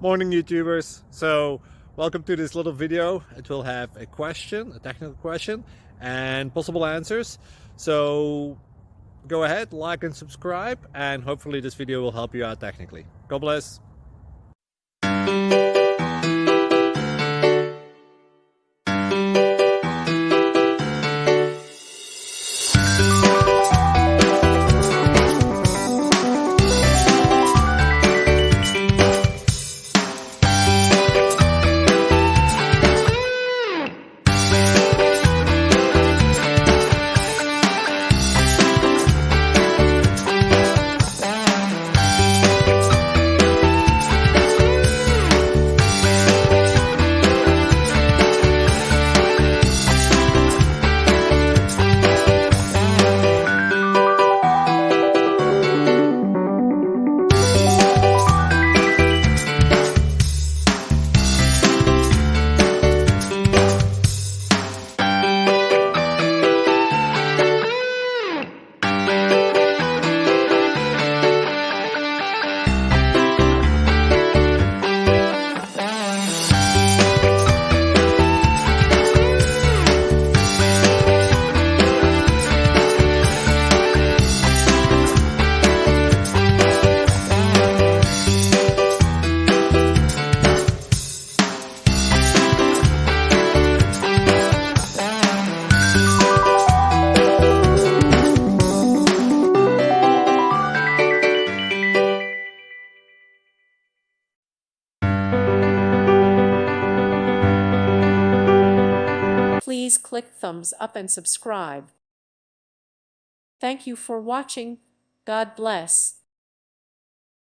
Morning YouTubers. So welcome to this little video. It will have a question, a technical question, and possible answers. So go ahead, like and subscribe, and hopefully this video will help you out technically. God bless. Please click thumbs up and subscribe. Thank you for watching. God bless.